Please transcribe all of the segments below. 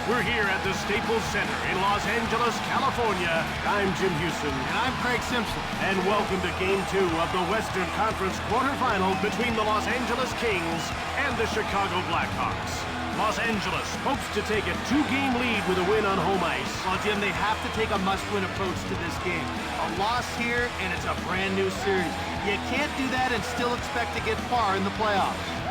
We're here at the Staples Center in Los Angeles, California. I'm Jim Houston. And I'm Craig Simpson. And welcome to Game 2 of the Western Conference quarterfinal between the Los Angeles Kings and the Chicago Blackhawks. Los Angeles hopes to take a 2-game lead with a win on home ice. Well, Jim, they have to take a must-win approach to this game. A loss here, and it's a brand-new series. You can't do that and still expect to get far in the playoffs.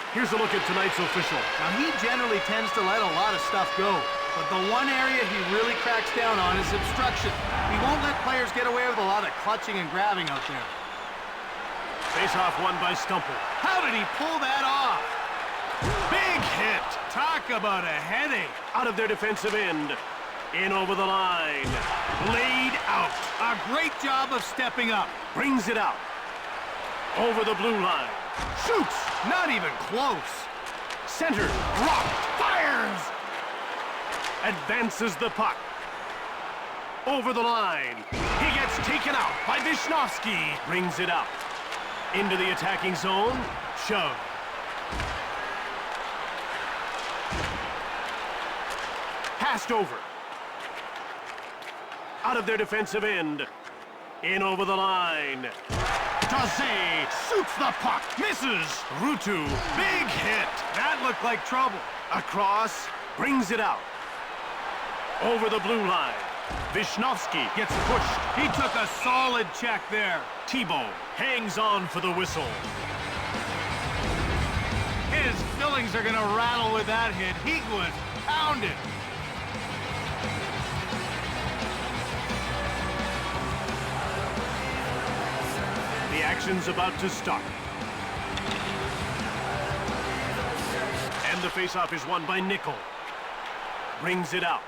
Here's a look at tonight's official. Now, he generally tends to let a lot of stuff go, but the one area he really cracks down on is obstruction. He won't let players get away with a lot of clutching and grabbing out there. Face-off won by Stumple. How did he pull that off? Big hit. Talk about a headache. Out of their defensive end. In over the line. Laid out. A great job of stepping up. Brings it out. Over the blue line. Shoots! Not even close. Centered. Blocked. Fires! Advances the puck. Over the line. He gets taken out by Visnovsky. Brings it out. Into the attacking zone. Shove. Passed over. Out of their defensive end. In over the line. Taze shoots the puck, misses. Rutu, big hit. That looked like trouble. Across, brings it out. Over the blue line. Visnovsky gets pushed. He took a solid check there. Tebow hangs on for the whistle. His fillings are gonna rattle with that hit. He was pounded. The action's about to start. And the faceoff is won by Nickel. Brings it out.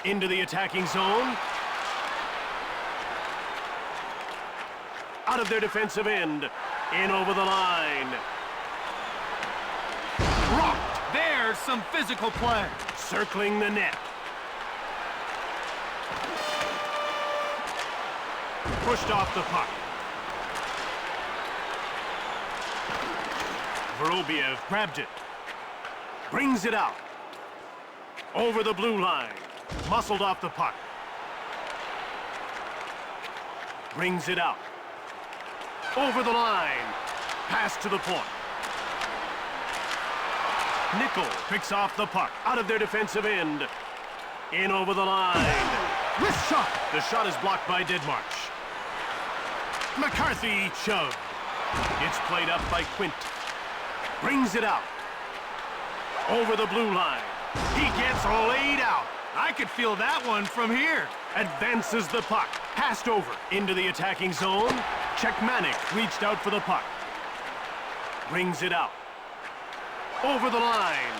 Into the attacking zone. Out of their defensive end. In over the line. Rocked. There's some physical play. Circling the net. Pushed off the puck. Vorobiev grabbed it. Brings it out. Over the blue line. Muscled off the puck. Brings it out. Over the line. Pass to the point. Nickel picks off the puck. Out of their defensive end. In over the line. Wrist shot. The shot is blocked by Deadmarch. McCarthy shoved. It's played up by Quint. Brings it out. Over the blue line. He gets laid out. I could feel that one from here. Advances the puck. Passed over into the attacking zone. Czechmanik reached out for the puck. Brings it out. Over the line.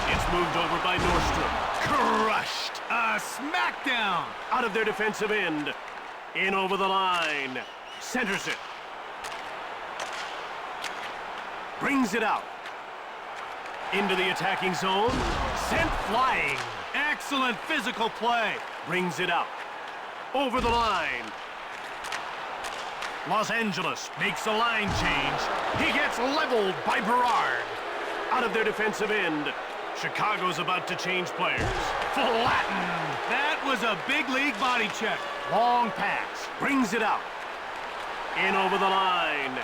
It's moved over by Nordstrom. Crushed. A smackdown. Out of their defensive end. In over the line. Centers it. Brings it out. Into the attacking zone. Sent flying. Excellent physical play. Brings it out. Over the line. Los Angeles makes a line change. He gets leveled by Berard. Out of their defensive end. Chicago's about to change players. Flattened. That was a big league body check. Long pass. Brings it out. In over the line.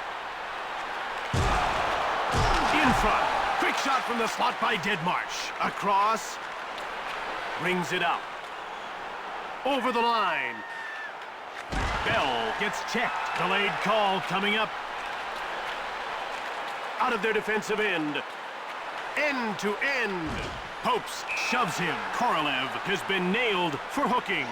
In front. Quick shot from the slot by Deadmarch. Across. Brings it out. Over the line. Bell gets checked. Delayed call coming up. Out of their defensive end. End to end. Popes shoves him. Korolev has been nailed for hooking.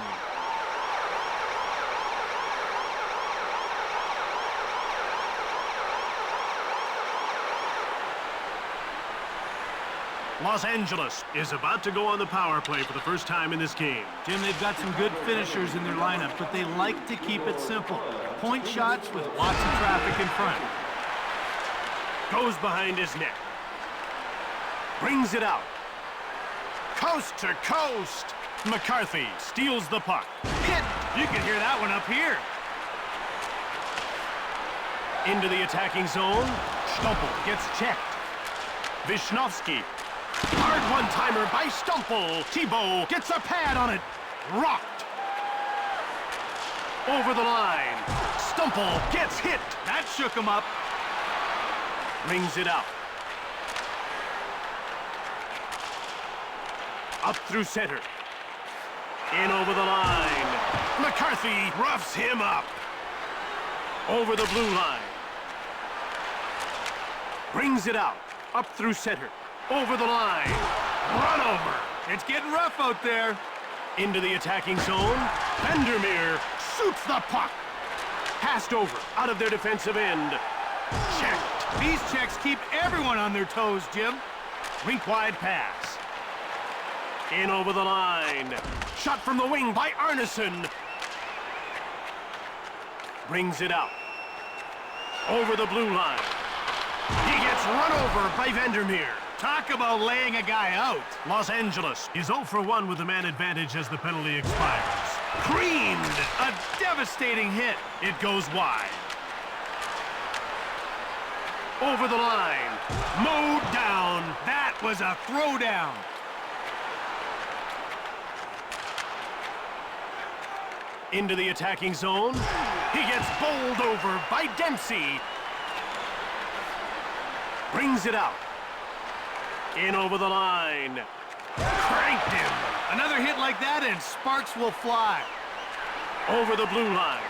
Los Angeles is about to go on the power play for the first time in this game. Jim, they've got some good finishers in their lineup, but they like to keep it simple. Point shots with lots of traffic in front. Goes behind his net. Brings it out. Coast to coast. McCarthy steals the puck. Hit! You can hear that one up here. Into the attacking zone. Stumpel gets checked. Vishnowski. Hard one-timer by Stumpel. Thibault gets a pad on it. Rocked. Over the line. Stumpel gets hit. That shook him up. Brings it out. Up through center. In over the line. McCarthy roughs him up. Over the blue line. Brings it out. Up through center. Over the line. Run over. It's getting rough out there. Into the attacking zone. Vandermeer shoots the puck. Passed over. Out of their defensive end. Checked. These checks keep everyone on their toes, Jim. Rink-wide pass. In over the line. Shot from the wing by Arneson. Brings it out. Over the blue line. He gets run over by Vandermeer. Talk about laying a guy out. Los Angeles is 0 for 1 with the man advantage as the penalty expires. Creamed. A devastating hit. It goes wide. Over the line. Mowed down. That was a throwdown. Into the attacking zone. He gets bowled over by Dempsey. Brings it out. In over the line. Cranked him. Another hit like that and sparks will fly. Over the blue line.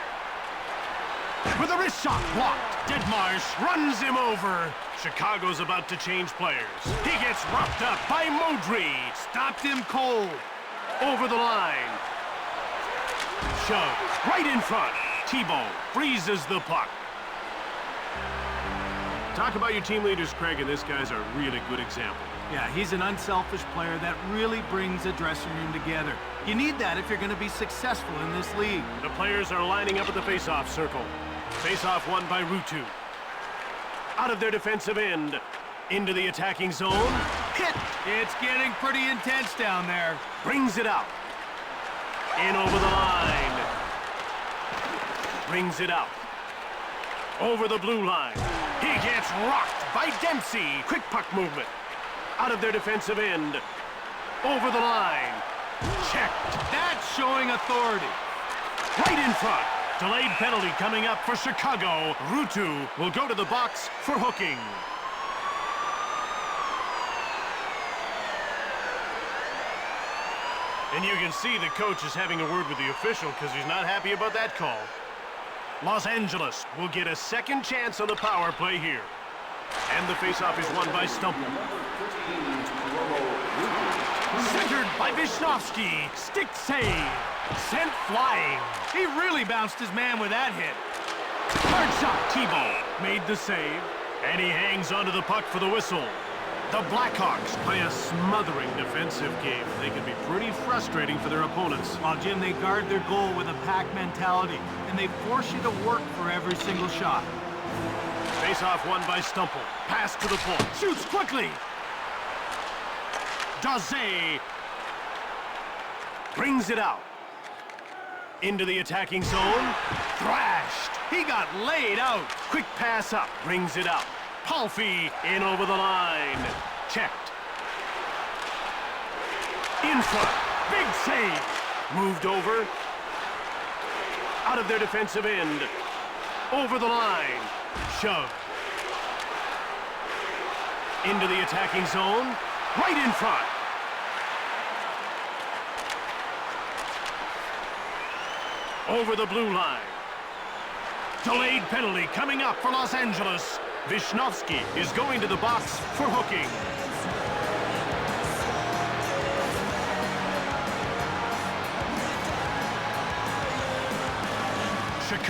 With a wrist shot blocked. Deadmarsh runs him over. Chicago's about to change players. He gets roughed up by Modry. Stopped him cold. Over the line. Shove. Right in front. Thibault freezes the puck. Talk about your team leaders, Craig, and this guy's a really good example. Yeah, he's an unselfish player that really brings a dressing room together. You need that if you're going to be successful in this league. The players are lining up at the face-off circle. Face-off won by Ruutu. Out of their defensive end. Into the attacking zone. Hit! It's getting pretty intense down there. Brings it out. In over the line. Brings it out. Over the blue line. He gets rocked by Dempsey. Quick puck movement. Out of their defensive end. Over the line. Checked. That's showing authority. Right in front. Delayed penalty coming up for Chicago. Ruutu will go to the box for hooking. And you can see the coach is having a word with the official because he's not happy about that call. Los Angeles will get a second chance on the power play here. And the faceoff is won by Stumpel. Centered by Vishnowski. Stick save. Sent flying. He really bounced his man with that hit. Hard shot. Thibault made the save. And he hangs onto the puck for the whistle. The Blackhawks play a smothering defensive game. They can be pretty frustrating for their opponents. While, Jim, they guard their goal with a pack mentality, and they force you to work for every single shot. Face-off won by Stumpel. Pass to the point. Shoots quickly. Daze brings it out. Into the attacking zone. Thrashed. He got laid out. Quick pass up. Brings it out. Palfy in over the line. Checked. In front. Big save. Moved over. Out of their defensive end. Over the line. Shove. Into the attacking zone. Right in front. Over the blue line. Delayed penalty coming up for Los Angeles. Vishnowski is going to the box for hooking.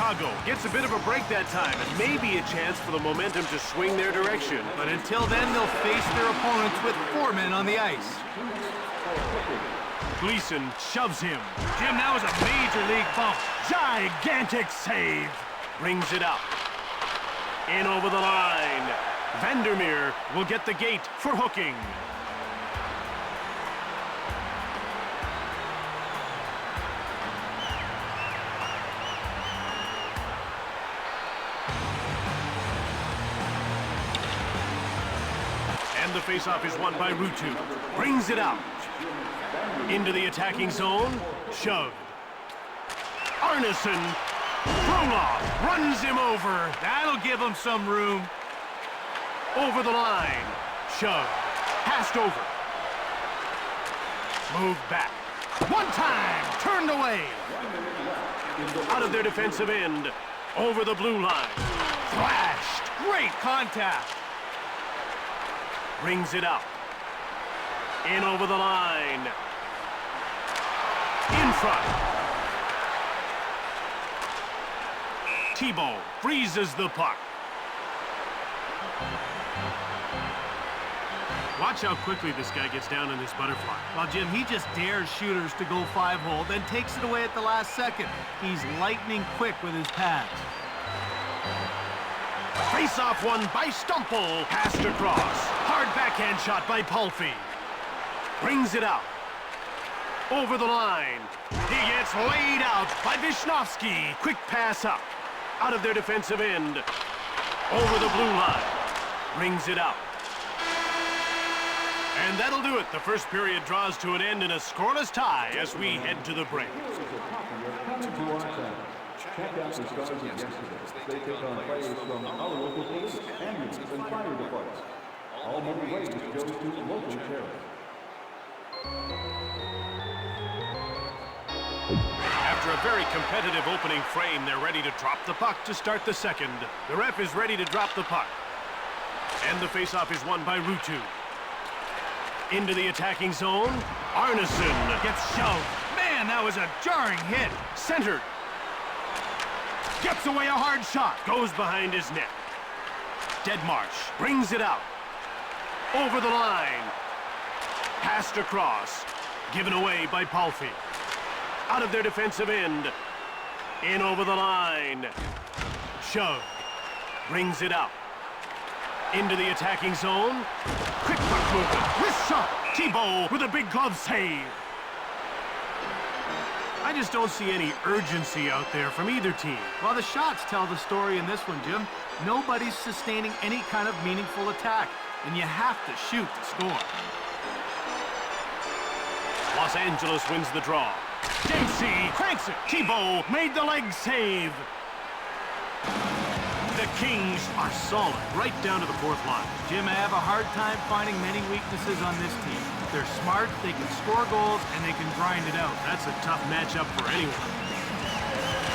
Chicago gets a bit of a break that time, and maybe a chance for the momentum to swing their direction. But until then, they'll face their opponents with 4 men on the ice. Gleason shoves him. Jim, that was a major league bump. Gigantic save. Brings it out. In over the line. Vandermeer will get the gate for hooking. And the faceoff is won by Ruutu. Brings it out. Into the attacking zone. Shoved. Arneson. Frolov runs him over. That'll give him some room. Over the line. Shoved. Passed over. Moved back. One time. Turned away. Out of their defensive end. Over the blue line. Flashed. Great contact. Brings it out. In over the line. In front. Thibault freezes the puck. Watch how quickly this guy gets down in his butterfly. Well, Jim, he just dares shooters to go 5-hole, then takes it away at the last second. He's lightning quick with his pads. Face-off won by Stumple. Passed across. Hard backhand shot by Palffy. Brings it out. Over the line. He gets laid out by Vishnofsky. Quick pass up. Out of their defensive end. Over the blue line. Brings it out. And that'll do it. The first period draws to an end in a scoreless tie as we head to the break. Check out the stars of yesterday. They take on players from our local police, ambulance, and fire departments. All money raised goes to local charities. After a very competitive opening frame, they're ready to drop the puck to start the second. The ref is ready to drop the puck. And the faceoff is won by Ruutu. Into the attacking zone. Arneson gets shoved. Man, that was a jarring hit. Centered. Gets away a hard shot. Goes behind his net. Deadmarsh brings it out. Over the line. Passed across. Given away by Palffy. Out of their defensive end. In over the line. Shoved. Brings it out. Into the attacking zone. Quick puck movement. Wrist shot. Thibault with a big glove save. I just don't see any urgency out there from either team. Well, the shots tell the story in this one, Jim. Nobody's sustaining any kind of meaningful attack, and you have to shoot to score. Los Angeles wins the draw. Dempsey cranks it. Thibault made the leg save. The Kings are solid right down to the fourth line. Jim, I have a hard time finding many weaknesses on this team. They're smart, they can score goals, and they can grind it out. That's a tough matchup for anyone.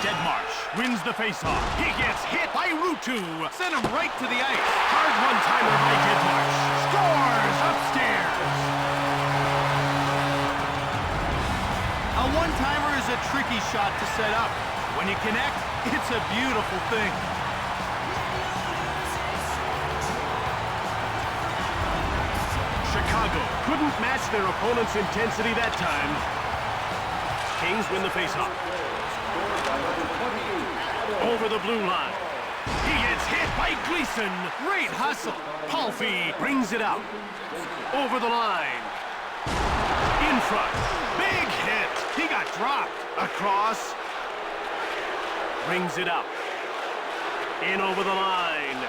Deadmarsh wins the faceoff. He gets hit by Ruutu. Send him right to the ice. Hard one-timer by Deadmarsh. Scores upstairs. A one-timer is a tricky shot to set up. When you connect, it's a beautiful thing. Chicago couldn't match their opponent's intensity that time. Kings win the faceoff. Over the blue line. He gets hit by Gleason. Great hustle. Palffy brings it out. Over the line. In front. Big hit. He got dropped. Across. Brings it out. In over the line.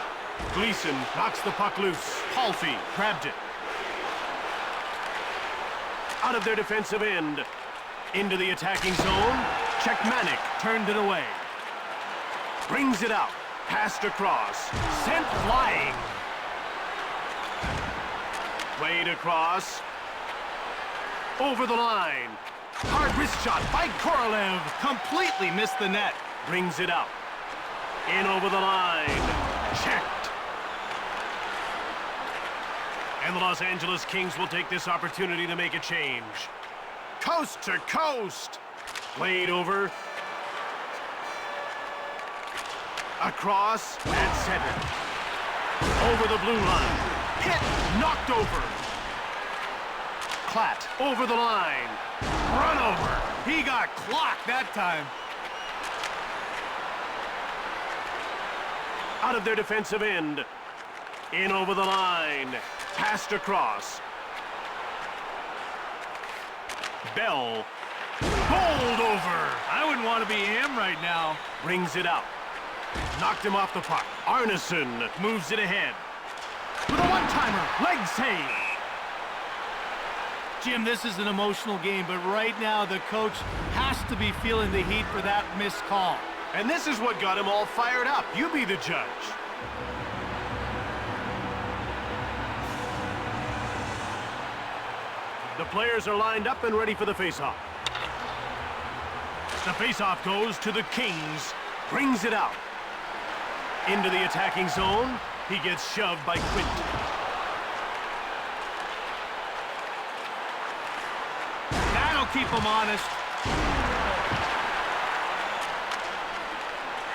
Gleason knocks the puck loose. Palffy grabbed it. Out of their defensive end. Into the attacking zone. Czechmanic turned it away. Brings it out. Passed across. Sent flying. Played across. Over the line. Hard wrist shot by Korolev. Completely missed the net. Brings it out. In over the line. Checked. And the Los Angeles Kings will take this opportunity to make a change. Coast to coast. Played over. Across at center. Over the blue line. Hit, knocked over. Klatt over the line. Run over. He got clocked that time. Out of their defensive end. In over the line. Passed across. Bell. Bowled over. I wouldn't want to be him right now. Brings it out. Knocked him off the puck. Arneson moves it ahead. With a one-timer. Leg save. Jim, this is an emotional game, but right now the coach has to be feeling the heat for that missed call. And this is what got him all fired up. You be the judge. The players are lined up and ready for the face-off. The face-off goes to the Kings. Brings it out. Into the attacking zone. He gets shoved by Quint. That'll keep him honest.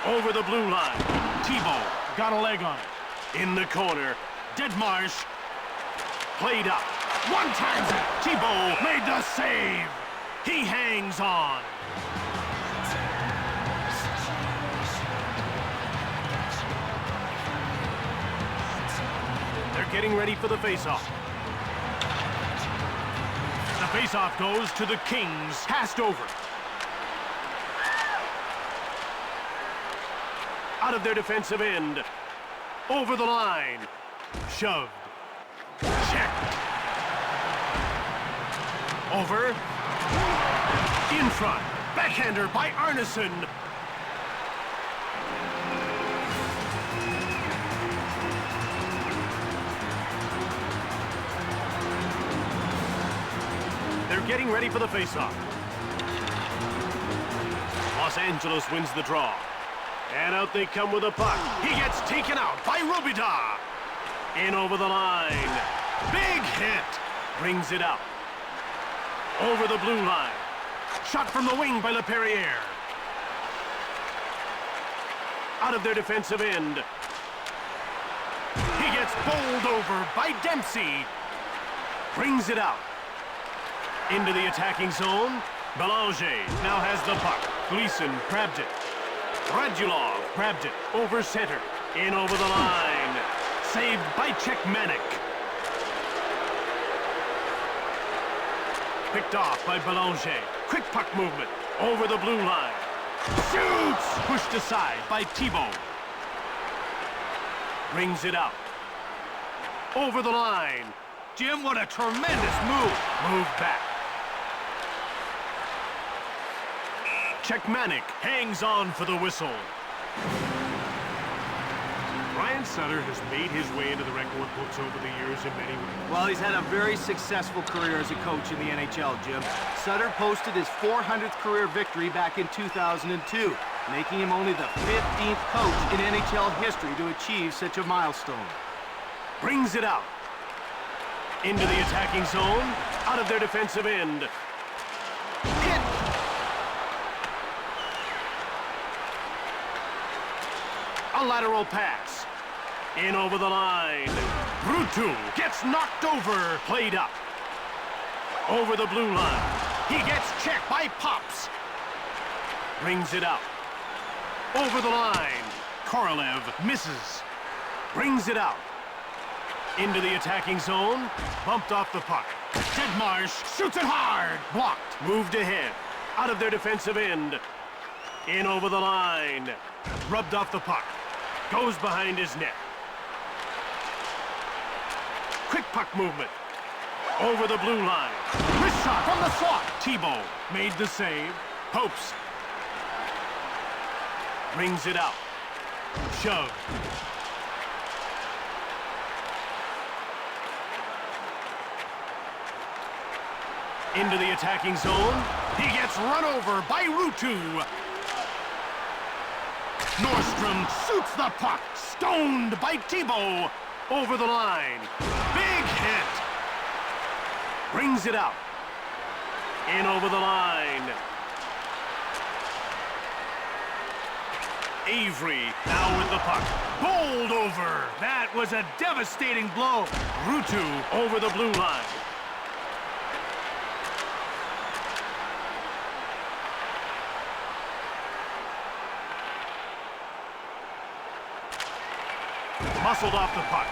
Over the blue line. Thibault got a leg on it. In the corner. Deadmarsh. Played up. One times it. Thibault made the save. He hangs on. They're getting ready for the face-off. The face-off goes to the Kings. Passed over. Out of their defensive end. Over the line. Shoved. Checked. Over. In front. Backhander by Arneson. They're getting ready for the face-off. Los Angeles wins the draw. And out they come with a puck. He gets taken out by Robida. In over the line. Big hit. Brings it out. Over the blue line. Shot from the wing by LePerriere. Out of their defensive end. He gets bowled over by Dempsey. Brings it out. Into the attacking zone. Belanger now has the puck. Gleason grabbed it. Radulov grabbed it over center. In over the line. Saved by Czechmanek. Picked off by Belanger. Quick puck movement. Over the blue line. Shoots! Pushed aside by Thibault. Brings it out. Over the line. Jim, what a tremendous move. Moved back. Czechmanek hangs on for the whistle. Brian Sutter has made his way into the record books over the years in many ways. Well, he's had a very successful career as a coach in the NHL, Jim. Sutter posted his 400th career victory back in 2002, making him only the 15th coach in NHL history to achieve such a milestone. Brings it out. Into the attacking zone. Out of their defensive end. Hit! A lateral pass. In over the line. Ruutu gets knocked over. Played up. Over the blue line. He gets checked by Pops. Brings it out. Over the line. Korolev misses. Brings it out. Into the attacking zone. Bumped off the puck. Deadmarsh shoots it hard. Blocked. Moved ahead. Out of their defensive end. In over the line. Rubbed off the puck. Goes behind his net. Quick puck movement. Over the blue line. Wrist shot from the slot. Thibault made the save. Hopes. Brings it out. Shove. Into the attacking zone. He gets run over by Ruutu. Nordstrom shoots the puck. Stoned by Thibault. Over the line. Big hit. Brings it out. In over the line. Avery now with the puck. Bowled over. That was a devastating blow. Ruutu over the blue line. Muscled off the puck.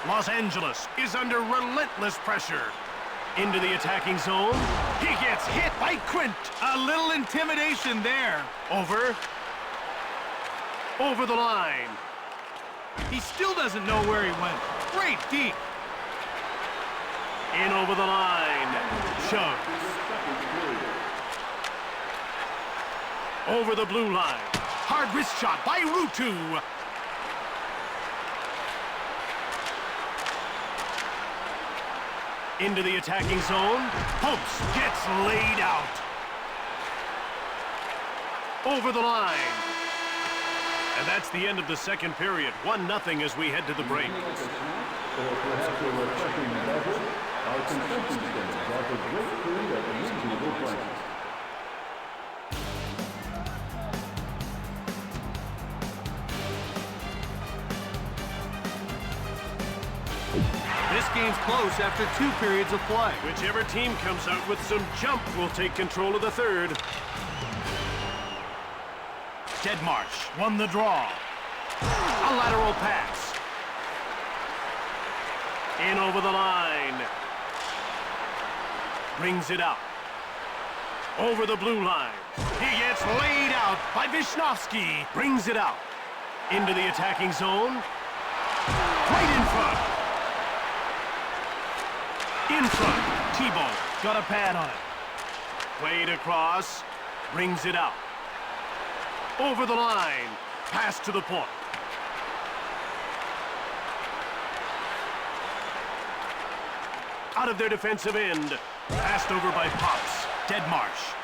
Los Angeles is under relentless pressure. Into the attacking zone. He gets hit by Quint. A little intimidation there. Over the line. He still doesn't know where he went. Great deep. In over the line. Shove. Over the blue line. Hard wrist shot by Ruutu. Into the attacking zone. Hopes gets laid out. Over the line. And that's the end of the second period. 1-0 as we head to the break. Or perhaps a refreshing beverage, our concession stands offer great food at reasonable prices. This game's close after 2 periods of play. Whichever team comes out with some jump will take control of the third. Deadmarsh won the draw. A lateral pass. In over the line. Brings it out. Over the blue line. He gets laid out by Vishnowsky. Brings it out. Into the attacking zone. Right in front. In front. Tebow got a pad on it. Played across. Brings it out. Over the line. Pass to the point. Out of their defensive end. Passed over by Pops. Deadmarsh.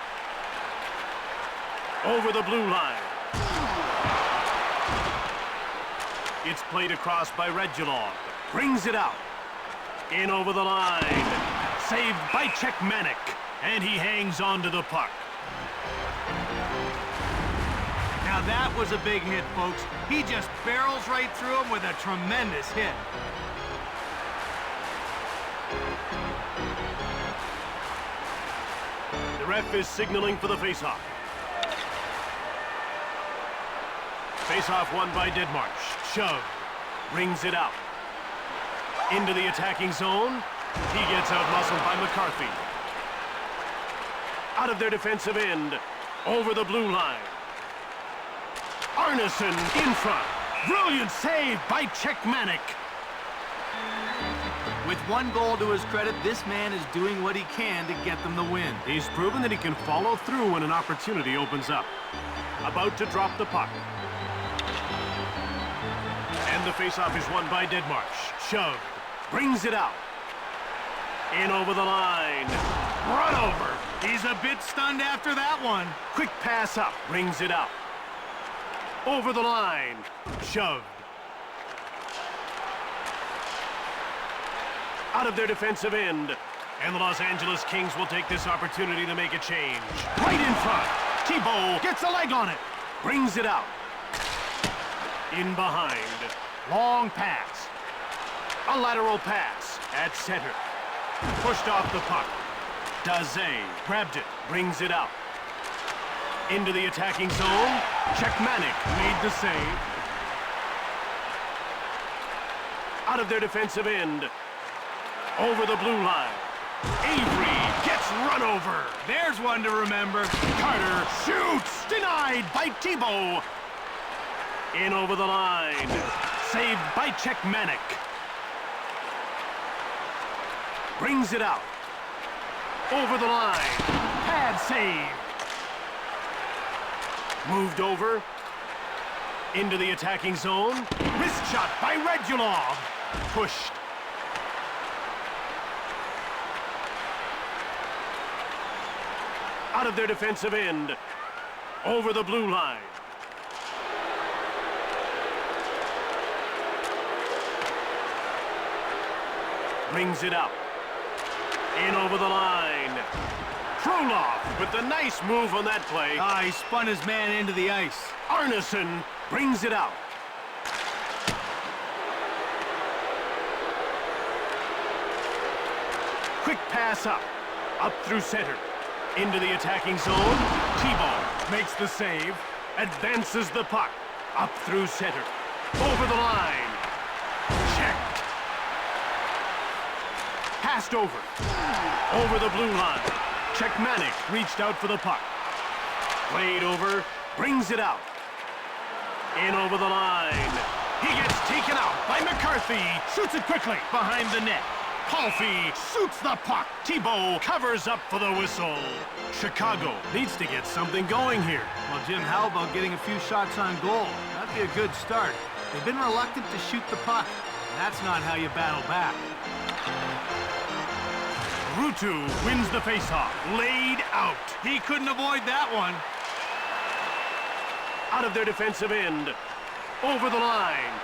Over the blue line. It's played across by Regulon. Brings it out. In over the line. Saved by Czechmanek. And he hangs on to the puck. Now that was a big hit, folks. He just barrels right through him with a tremendous hit. The ref is signaling for the faceoff. Faceoff won by Deadmarsh. Shove. Brings it out. Into the attacking zone. He gets out-muscled by McCarthy. Out of their defensive end. Over the blue line. Arneson in front. Brilliant save by Czechmanek. With 1 goal to his credit, this man is doing what he can to get them the win. He's proven that he can follow through when an opportunity opens up. About to drop the puck. And the faceoff is won by Deadmarsh. Shove. Brings it out. In over the line. Run over. He's a bit stunned after that one. Quick pass up. Brings it out. Over the line. Shoved. Out of their defensive end. And the Los Angeles Kings will take this opportunity to make a change. Right in front. Tebow gets a leg on it. Brings it out. In behind. Long pass. A lateral pass at center. Pushed off the puck. Daze grabbed it. Brings it out. Into the attacking zone. Czechmanek made the save. Out of their defensive end. Over the blue line. Avery gets run over. There's one to remember. Carter shoots. Denied by Tebow. In over the line. Saved by Czechmanek. Brings it out. Over the line. Pad save. Moved over. Into the attacking zone. Wrist shot by Regulon. Pushed. Out of their defensive end. Over the blue line. Brings it out. In over the line. Frolov with the nice move on that play. Ah, he spun his man into the ice. Arneson brings it out. Quick pass up through center. Into the attacking zone. T-ball makes the save. Advances the puck. Up through center. Over the line. Checked. Passed over. Over the blue line. Czechmanic reached out for the puck. Played over. Brings it out. In over the line. He gets taken out by McCarthy. Shoots it quickly behind the net. Palfy shoots the puck. Thibault covers up for the whistle. Chicago needs to get something going here. Well, Jim, how about getting a few shots on goal? That'd be a good start. They've been reluctant to shoot the puck. That's not how you battle back. Ruutu wins the faceoff. Laid out. He couldn't avoid that one. Out of their defensive end. Over the line.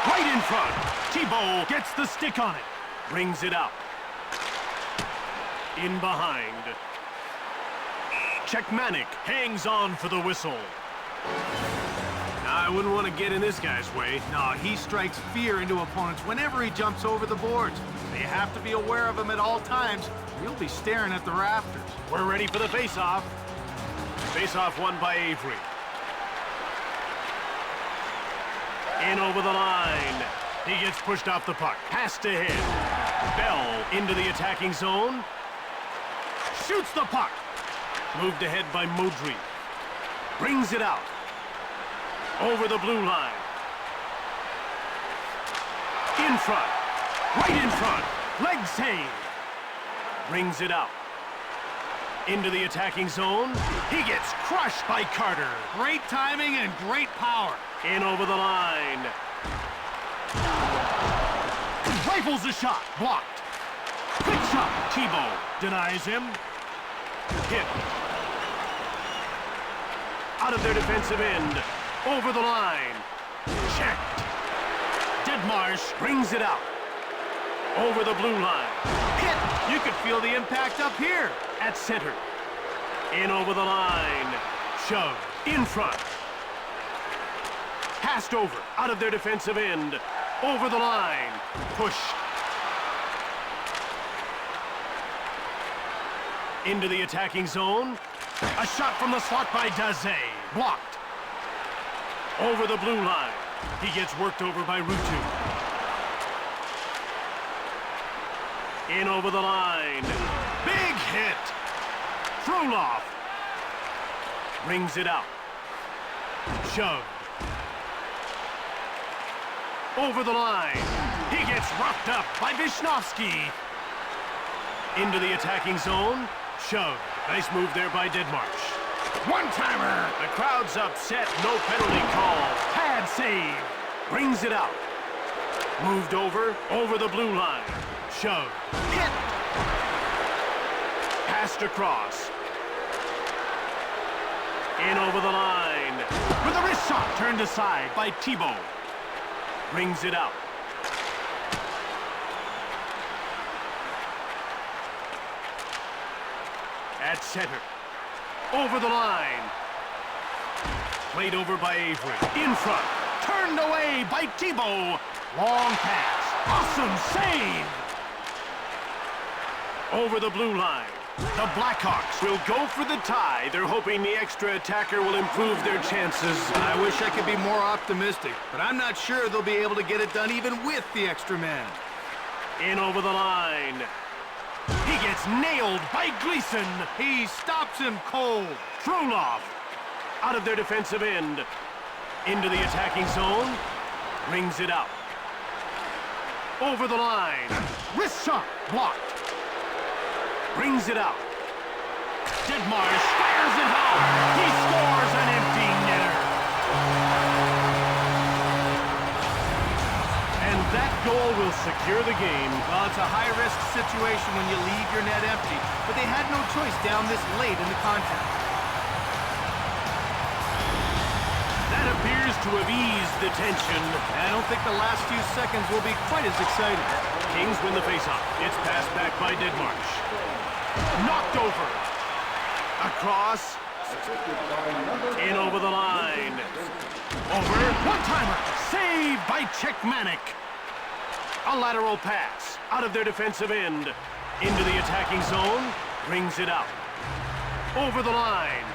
Right in front. Thibault gets the stick on it. Brings it out. In behind. Czechmanic hangs on for the whistle. Now, I wouldn't want to get in this guy's way. No, he strikes fear into opponents whenever he jumps over the boards. They have to be aware of him at all times, or you'll be staring at the rafters. We're ready for the faceoff. Faceoff won by Avery. In over the line. He gets pushed off the puck. Passed ahead. Bell into the attacking zone. Shoots the puck. Moved ahead by Modry. Brings it out. Over the blue line. In front. Right in front. Leg save. Brings it out. Into the attacking zone. He gets crushed by Carter. Great timing and great power. In over the line. Rifles a shot. Blocked. Quick shot. Thibault denies him. Hit. Out of their defensive end. Over the line. Checked. Deadmarsh brings it out. Over the blue line. Hit. You could feel the impact up here. At center. In over the line. Shove. In front. Passed over. Out of their defensive end. Over the line. Pushed. Into the attacking zone. A shot from the slot by Daze. Blocked. Over the blue line. He gets worked over by Ruutu. In over the line. Big hit. Frolov. Brings it out. Shove. Over the line. He gets roughed up by Vishnofsky. Into the attacking zone. Shove. Nice move there by Deadmarsh. One-timer. The crowd's upset. No penalty call. Pad save. Brings it out. Moved over. Over the blue line. Shove. Hit. Passed across. In over the line. With a wrist shot turned aside by Thibault. Brings it out. At center. Over the line. Played over by Avery. In front. Turned away by Thibault. Long pass. Awesome save. Over the blue line. The Blackhawks will go for the tie. They're hoping the extra attacker will improve their chances. I wish I could be more optimistic, but I'm not sure they'll be able to get it done even with the extra man. In over the line. He gets nailed by Gleason. He stops him cold. Frolov. Out of their defensive end. Into the attacking zone. Brings it out. Over the line. Wrist shot. Blocked. Brings it out. Deadmarsh fires it home. He scores an empty netter. And that goal will secure the game. Well, it's a high-risk situation when you leave your net empty, but they had no choice down this late in the contest. That appears to have eased the tension. I don't think the last few seconds will be quite as exciting. Kings win the faceoff. It's passed back by Deadmarsh. Knocked over. Across. Assisted by number In over the line. Over. One-timer. Saved by Czechmanic. A lateral pass out of their defensive end. Into the attacking zone. Brings it out. Over the line.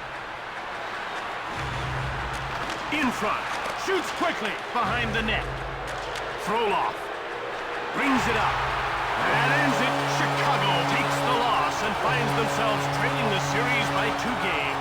In front. Shoots quickly behind the net. Frolov brings it up. That ends it. Chicago takes the loss and finds themselves trailing the series by 2 games.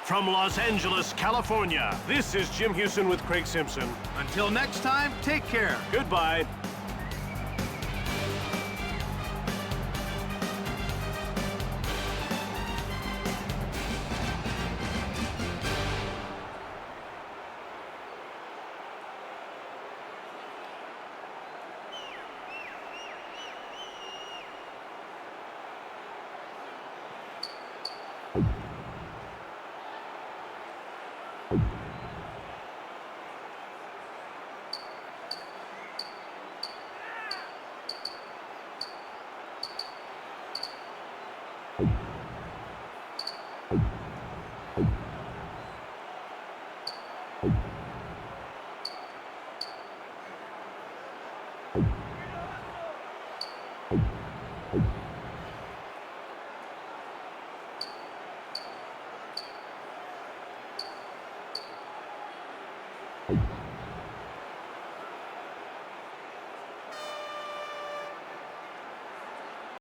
From Los Angeles, California, this is Jim Houston with Craig Simpson. Until next time, take care. Goodbye. Thank you.